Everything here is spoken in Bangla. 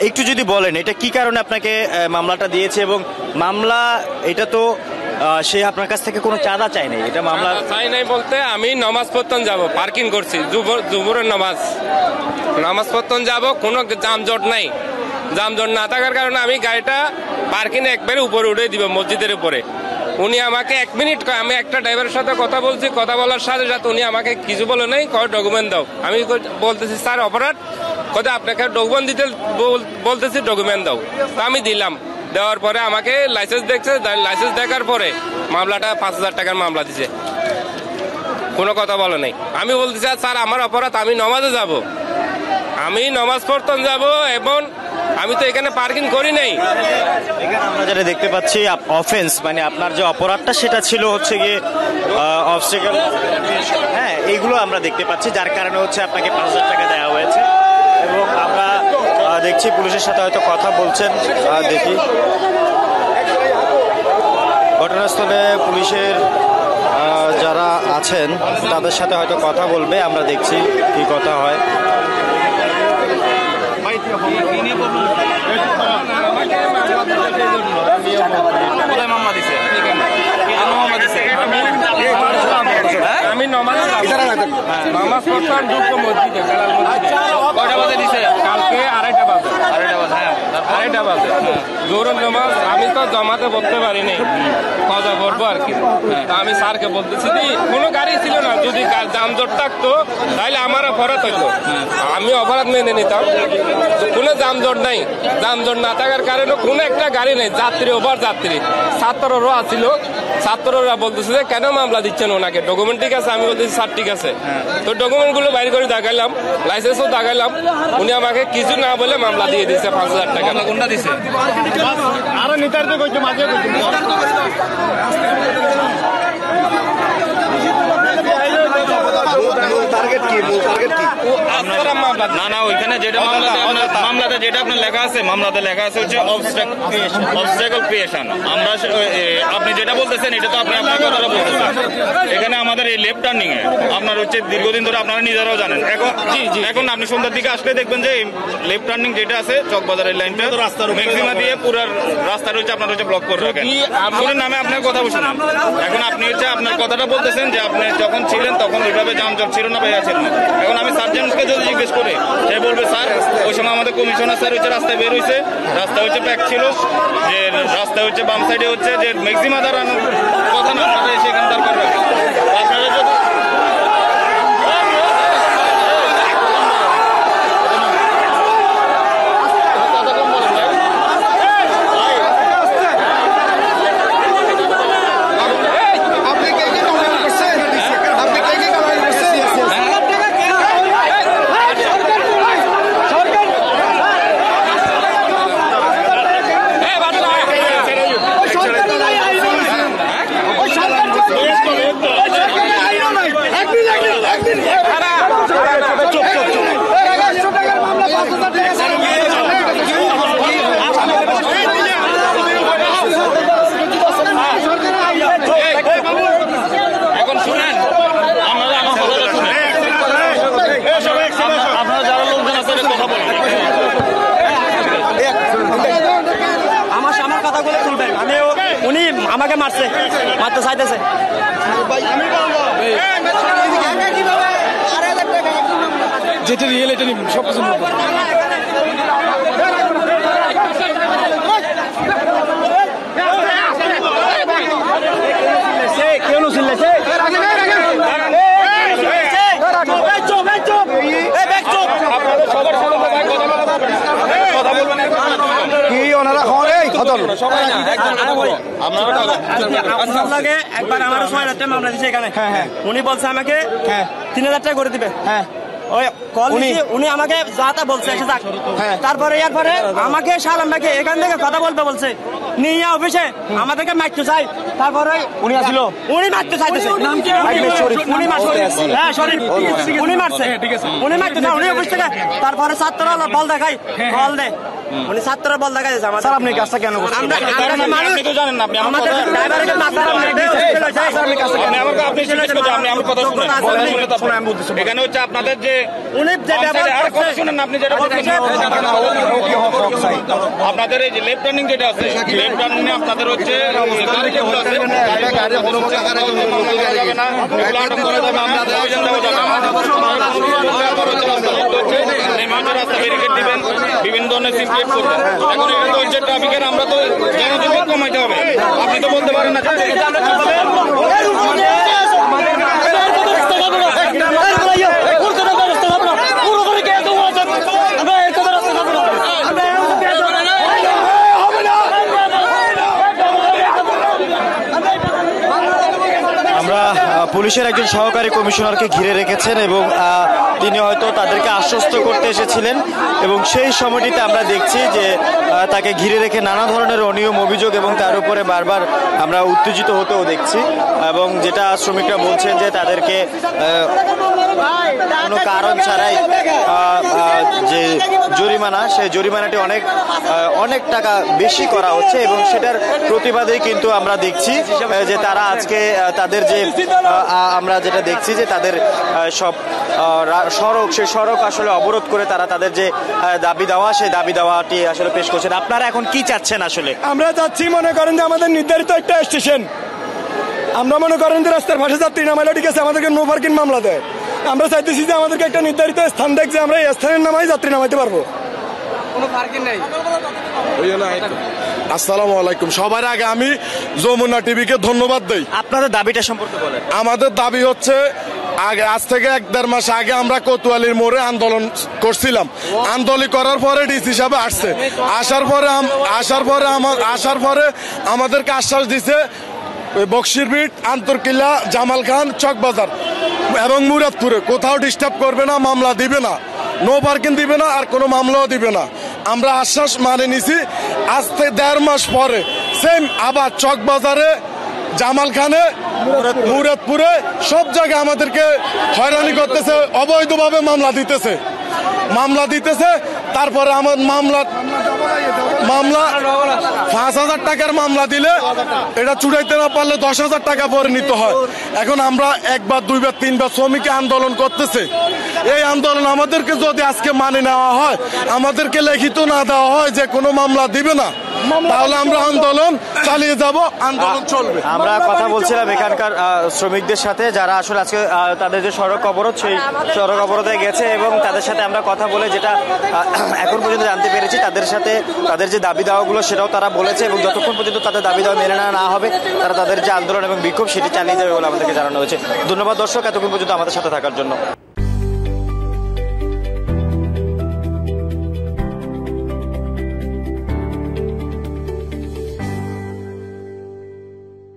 একটু যদি বলেন এটা কি কারণে আপনাকে মামলাটা দিয়েছে, এবং মামলা এটা তো সে আপনার কাছ থেকে কোনো চাঁদা চাই নাই, এটা মামলা চাই নাই বলতে আমি নামাজ পড়তে যাব, পার্কিং করছি জুবুরের নামাজ পড়তে যাব, কোনো যানজট নাই। যানজট না থাকার কারণে আমি গাড়িটা পার্কিং একবারে উপরে উঠে দিব মসজিদের উপরে। উনি আমাকে 1 মিনিট, আমি একটা ড্রাইভারের সাথে কথা বলছি, কথা বলার সাথে সাথে উনি আমাকে কিছু বলে নাই, ডকুমেন্ট দাও। আমি বলতেছি স্যার অপরাধ, কথা আপনাকে ডকুমেন্ট দিতে বলতেছি, ডকুমেন্ট দাও। তো আমি দিলাম, দেওয়ার পরে আমাকে লাইসেন্স দেখছে, লাইসেন্স দেখার পরে মামলাটা 5,000 টাকার মামলা দিছে, কোনো কথা বলে নাই। আমি বলতেছি স্যার আমার অপরাধ, আমি নমাজে যাব, আমি নমাজ পড়তে যাব, এবং আমি তো এখানে পার্কিং করি নাই। এখানে আমরা যেটা দেখতে পাচ্ছি অফেন্স, মানে আপনার যে অপরাধটা সেটা ছিল হচ্ছে গিয়ে অবস্টেকল, হ্যাঁ এইগুলো আমরা দেখতে পাচ্ছি, যার কারণে হচ্ছে আপনাকে 5,000 টাকা দেওয়া হয়েছে। এবং আমরা দেখছি পুলিশের সাথে হয়তো কথা বলছেন, দেখি ঘটনাস্থলে পুলিশের যারা আছেন তাদের সাথে হয়তো কথা বলবে, আমরা দেখছি কি কথা হয়। আমি নামাজ পড়তাম ঢুকবো মসজিদে, কয়টা বাজে দিছে? কালকে 2:30 বাজে, 2:30 বাজে জোরের নামাজ। আমি তো জমাতে বলতে পারিনি, কজা পড়বো আর কি। আমি স্যারকে বলতেছি কোনো গাড়ি ছিল না, যদি যানজট থাকতো তাহলে আমার অপরাধ হইতো, আমি অপরাধ মেনে নিতাম। কোনো যানজট নাই, যানজট না থাকার কারণে কোনো একটা গাড়ি নেই, যাত্রী ওভার যাত্রী। ছাত্ররা আসছিল, ছাত্ররা বলতেছে যে কেন মামলা দিচ্ছেন ওনাকে, ডকুমেন্ট ঠিক আছে? আমি বলতেছি স্যার ঠিক আছে। তো ডকুমেন্ট গুলো বাইর করে দেখাইলাম, লাইসেন্সও দেখাইলাম, উনি আমাকে কিছু না বলে মামলা দিয়ে দিচ্ছে 5,000 টাকা। কোনটা দিছে? আরো নির্ধারিত করছে মাঝে না না, ওইখানে যেটা মামলাতে যেটা আপনার লেখা আছে, মামলাতে লেখা আছে হচ্ছে অবস্ট্যাকল ক্রিয়েশন। আমরা আপনি যেটা বলতেছেন এটা তো আপনি আপনার কথাটা বলতেছেন। এখানে আমাদের এই লেফট টার্নিং এ আপনার হচ্ছে দীর্ঘদিন ধরে আপনারা নিজেরাও জানেন, এখন আপনি সন্ধ্যার দিকে আসলে দেখবেন যে লেফট টার্নিং যেটা আছে চকবাজারের লাইনটা ম্যাক্সিমা দিয়ে পুরো রাস্তাটা হচ্ছে আপনার হচ্ছে ব্লক করে রাখেন। আপনার নামে আপনার কথা বলছেন, এখন আপনি হচ্ছে আপনার কথাটা বলতেছেন যে আপনি যখন ছিলেন তখন ওইভাবে যানজট ছিল না, ভাইয়া ছিল না। এখন আমি সার্জেন্টকে যদি জিজ্ঞেস করি, সে বলবে স্যার ওই সময় আমাদের কমিশনার স্যার হচ্ছে রাস্তায় বের হয়েছে, রাস্তা হচ্ছে প্যাক ছিল, যে রাস্তা হচ্ছে বাম সাইডে হচ্ছে যে ম্যাক্সিমা দাঁড়ানোর কথা না, আপনারা সেখানে দাঁড় করবেন। আপনারা যদি আমাকে মারতে চাইতেছে। যেটা রিয়েল এটা সব কিছু কেন চিল্লাইছে? একবার আমার 6,000 টাকা মামলা দিচ্ছে এখানে, উনি বলছে আমাকে 3,000 টাকা করে দিবে। ওই কল উনি আমাকে যা তা বলছে, তারপরে এরপরে আমাকে সালাম ভাইকে এখান থেকে কথা বলতে বলছে, নিয়ে অফিসে আমাদেরকে মারতে চাই, তারপরে উনি আসছিল উনি মারতে চাইতেছে, উনি মারছে, হ্যাঁ শরীফ, উনি মারছে, উনি মারতে চাই, উনি অফিস থেকে তারপরে ছাত্ররা বল দেখাই, বল দেয়, উনি ছাত্ররা বল দেখাই দিয়েছে আমাদের। স্যার আপনি কাজটা কেন করছেন? আপনি তো জানেন না, আপনি আমার আমাদের কথা- ড্রাইভারকে মারতে আপনি জিজ্ঞেস করছেন, আপনি আমার কথা শুনেন। এখানে হচ্ছে আপনাদের যে উনি যে ব্যবহার আর কথা করছে, শুনেন না, আপনি যেটা বলছেন আপনাদের এই যে লেফট টার্নিং যেটা আছে, লেফট টার্নিং আপনাদের হচ্ছে গাড়ি যেগুলো আছে, যাবে না, এগুলো আটক করা যাবে, আমরা অভিযান দেওয়া যাবে। তারপর হচ্ছে এই মাঝের রাস্তা ব্যারিকেড দিবেন, বিভিন্ন ধরনের সিম ক্রিয়েট করবেন। এখন এটা তো হচ্ছে ট্রাফিকের, আমরা তো জনজীবন কমাইতে হবে। আপনি তো বলতে পারেন না যে এটা আমরা কি হবে? আমরা পুলিশের একজন সহকারী কমিশনারকে ঘিরে রেখেছেন এবং তিনি হয়তো তাদেরকে আশ্বস্ত করতে এসেছিলেন এবং সেই সময়টিতে আমরা দেখছি যে তাকে ঘিরে রেখে নানা ধরনের অনিয়ম অভিযোগ এবং তার উপরে বারবার আমরা উত্তেজিত হতেও দেখছি এবং যেটা শ্রমিকরা বলছেন যে তাদেরকে কোনো কারণ ছাড়াই যে জরিমানা, সেই জরিমানাটি অনেক টাকা বেশি করা হচ্ছে এবং সেটার প্রতিবাদেই কিন্তু আমরা দেখছি যে তারা আজকে তাদের যে আমরা যেটা দেখছি যে তাদের সব সেই সড়ক আসলে অবরোধ করে তারা তাদের যে দাবি দেওয়া, সেই দাবি দেওয়াটি আসলে পেশ করছেন। আপনারা এখন কি চাচ্ছেন আসলে? আমরা চাচ্ছি, মনে করেন যে আমাদের নির্ধারিত একটা স্টেশন, আমরা মনে করেন যে রাস্তার পাশে যাত্রী নামাইলে ঠিক আছে, আমাদেরকে নো পার্কিং মামলা দেয়। আমরা চাইতেছি যে আমাদেরকে একটা নির্ধারিত স্থান দেখ যে আমরা এই স্থানের নামাই যাত্রী নামাইতে পারবো। আসসালামু আলাইকুম। সবার আগে আমি যমুনা টিভিকে ধন্যবাদ দেই। আপনাদের দাবিটা সম্পর্কে বলেন। আমাদের দাবি হচ্ছে, আগে আজ থেকে 1-1.5 মাস আগে আমরা কোতোয়ালির মোড়ে আন্দোলন করছিলাম। আন্দোলন করার পরে ডিসি সাহেব আসার পরে আমাদেরকে আশ্বাস দিছে বক্সিরবিট, আন্তরকিল্লা, জামাল খান, চকবাজার এবং মুরাদপুরে কোথাও ডিস্টার্ব করবে না, মামলা দিবে না, নো পার্কিং দিবে না, আর কোনো মামলাও দিবে না। আমরা আশ্বাস মানে নিছি। আজ থেকে 1.5 মাস পরে সেম আবার চকবাজারে, জামাল খানে, মুরাদপুরে সব জায়গায় আমাদেরকে হয়রানি করতেছে, অবৈধভাবে মামলা দিতেছে। তারপরে আমার মামলা 5,000 টাকার মামলা দিলে এটা চুড়াইতে না পারলে 10,000 টাকা পরিণত হয়। এখন আমরা 1বার 2বার 3বার শ্রমিক আন্দোলন করতেছে। এই আন্দোলন আমাদেরকে যদি আজকে মানে নেওয়া হয়, আমাদেরকে লিখিত না দেওয়া হয় যে কোনো মামলা দিবে না, তাহলে আমরা আন্দোলন চালিয়ে যাব, আন্দোলন চলবে। আমরা কথা বলছিলাম এখানকার শ্রমিকদের সাথে যারা আসলে আজকে তাদের যে সড়ক অবরোধ, সেই সড়ক অবরোধে গেছে এবং তাদের সাথে আমরা কথা বলে যেটা এখন পর্যন্ত জানতে পেরেছি, তাদের সাথে তাদের যে দাবি দাওয়াগুলো সেটাও তারা বলেছে এবং যতক্ষণ পর্যন্ত তাদের দাবি দাওয়া মেনে না হবে তারা তাদের যে আন্দোলন এবং বিক্ষোভ সেটি চালিয়ে যাবে বলে আমাদেরকে জানানো হয়েছে। ধন্যবাদ দর্শক, এতক্ষণ পর্যন্ত আমাদের সাথে থাকার জন্য।